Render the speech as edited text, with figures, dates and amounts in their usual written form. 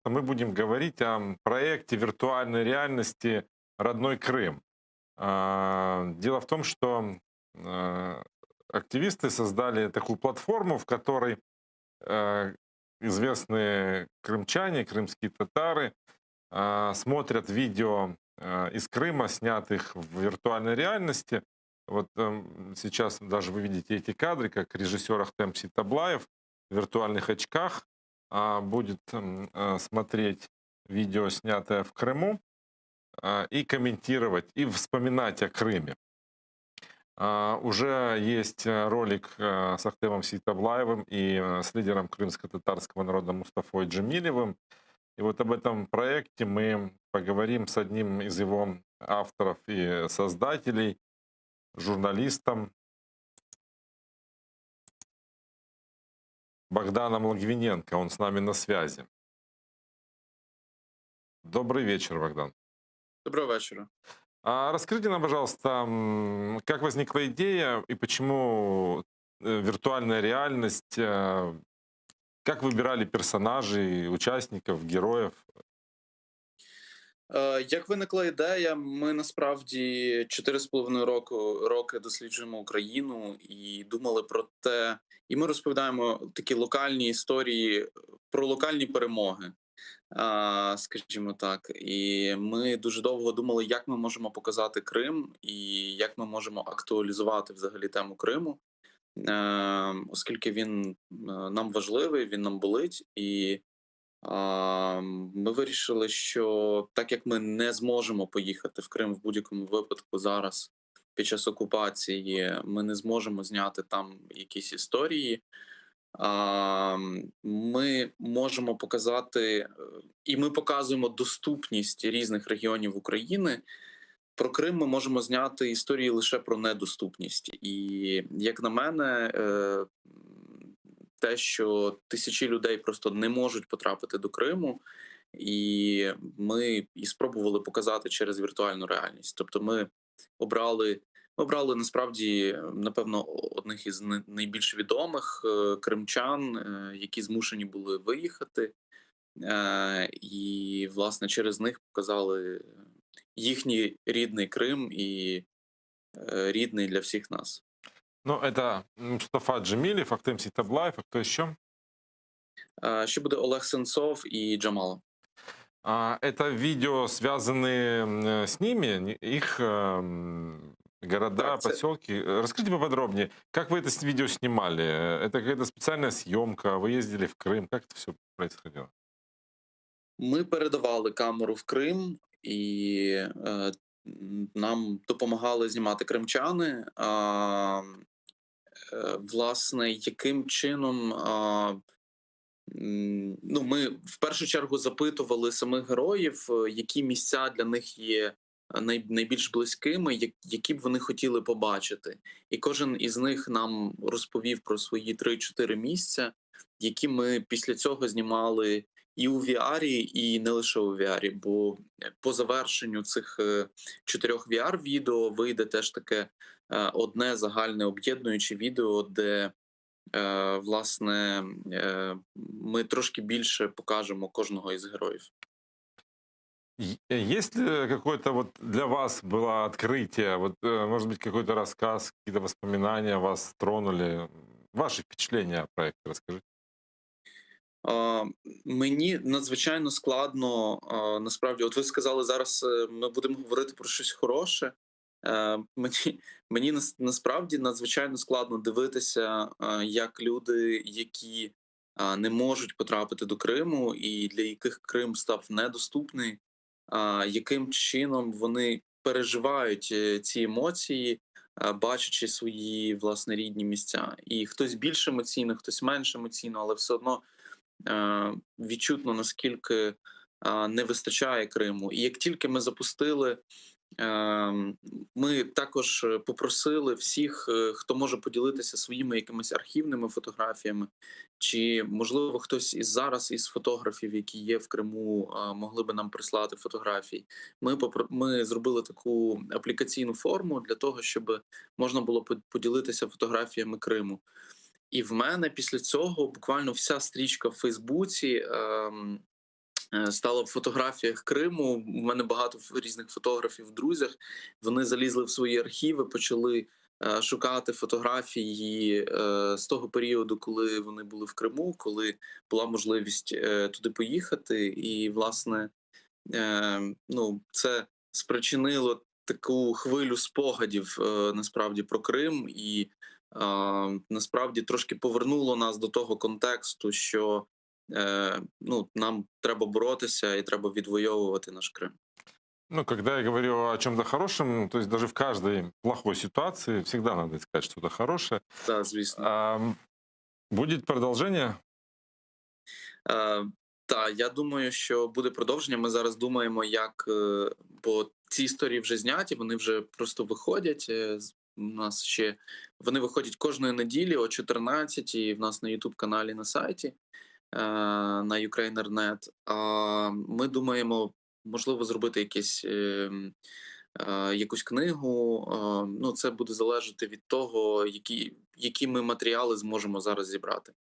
что мы будем говорить о проекте виртуальной реальности «Родной Крым». Дело в том, что а, активисты создали такую платформу, в которой э, известные крымчане, крымские татары смотрят видео из Крыма, снятых в виртуальной реальности. Вот сейчас даже вы видите эти кадры, как режиссер Ахтем Ситаблаев в виртуальных очках будет смотреть видео, снятое в Крыму, и комментировать, и вспоминать о Крыме. Уже есть ролик с Ахтемом Ситаблаевым и с лидером крымско-татарского народа Мустафой Джемилевым. И вот об этом проекте мы поговорим с одним из его авторов и создателей, журналистом Богданом Логвиненко. Он с нами на связи. Добрый вечер, Богдан. Доброго вечора. Расскажите нам, пожалуйста, как возникла идея и почему виртуальная реальность, как выбирали персонажей, участников, героев? Як виникла ідея, ми насправді 4,5 роки досліджуємо Україну і думали про те, і ми розповідаємо такі локальні історії про локальні перемоги, скажімо так. І ми дуже довго думали, як ми можемо показати Крим і як ми можемо актуалізувати взагалі тему Криму, оскільки він нам важливий, він нам болить. І ми вирішили, що так як ми не зможемо поїхати в Крим в будь-якому випадку зараз під час окупації, ми не зможемо зняти там якісь історії. Ми можемо показати, і ми показуємо доступність різних регіонів України. Про Крим ми можемо зняти історії лише про недоступність. І як на мене, те, що тисячі людей просто не можуть потрапити до Криму, і ми і спробували показати через віртуальну реальність. Тобто ми обрали насправді, напевно, одних із найбільш відомих кримчан, які змушені були виїхати, і, власне, через них показали їхній рідний Крим і рідний для всіх нас. Ну, это Мустафа Джемилев, Ахтем Ситаблаев, а кто еще? Ще буде Олег Сенцов і Джамала. Это видео связаны с ними, их города, Так, це поселки. Расскажите поподробнее, как вы это видео снимали? Это какая-то специальная съемка? Вы ездили в Крым? Как это все происходило? ми передавали камеру в Крим, і нам допомагали знімати кримчани. Власне, яким чином ну, ми в першу чергу запитували самих героїв, які місця для них є найбільш близькими, які б вони хотіли побачити. І кожен із них нам розповів про свої 3-4 місця, які ми після цього знімали і у VR, і не лише у VR, бо по завершенню цих 4 VR-відео вийде теж таке одне загальне об'єднуюче відео, де власне, ми трошки більше покажемо кожного із героїв. Есть ли какое-то вот для вас было открытие, вот, может быть, какой-то рассказ, какие-то воспоминания вас тронули? Ваши впечатления о проекте расскажите. А, Мені надзвичайно складно, насправді, от ви сказали зараз, ми будемо говорити про щось хороше. Мені насправді надзвичайно складно дивитися, як люди, які не можуть потрапити до Криму, і для яких Крим став недоступний, яким чином вони переживають ці емоції, бачачи свої власне рідні місця. І хтось більш емоційно, хтось менш емоційно, але все одно відчутно, наскільки не вистачає Криму. І як тільки ми запустили, ми також попросили всіх, хто може поділитися своїми якимись архівними фотографіями, чи, можливо, хтось зараз із фотографів, які є в Криму, могли би нам прислати фотографії. Ми зробили таку аплікаційну форму для того, щоб можна було поділитися фотографіями Криму. І в мене після цього буквально вся стрічка в Фейсбуці стало в фотографіях Криму. У мене багато різних фотографів в друзях. Вони залізли в свої архіви, почали шукати фотографії з того періоду, коли вони були в Криму, коли була можливість туди поїхати. І, власне, ну, це спричинило таку хвилю спогадів насправді про Крим, і насправді трошки повернуло нас до того контексту, що ну, нам треба боротися і треба відвоювати наш Крим. Ну, когда я говорю о чем-то хорошем, то есть даже в каждой плохой ситуации всегда надо искать что-то хорошее. Так, звісно. Будет продолжение? Та я думаю, що буде продовження. Ми зараз думаємо, як бо ці історії вже зняті, вони вже просто виходять. У нас ще вони виходять кожної неділі о 14-й в нас на Ютуб каналі на сайті на Ukrainer.net. А ми думаємо, можливо, зробити якусь книгу. Ну, це буде залежати від того, які ми матеріали зможемо зараз зібрати.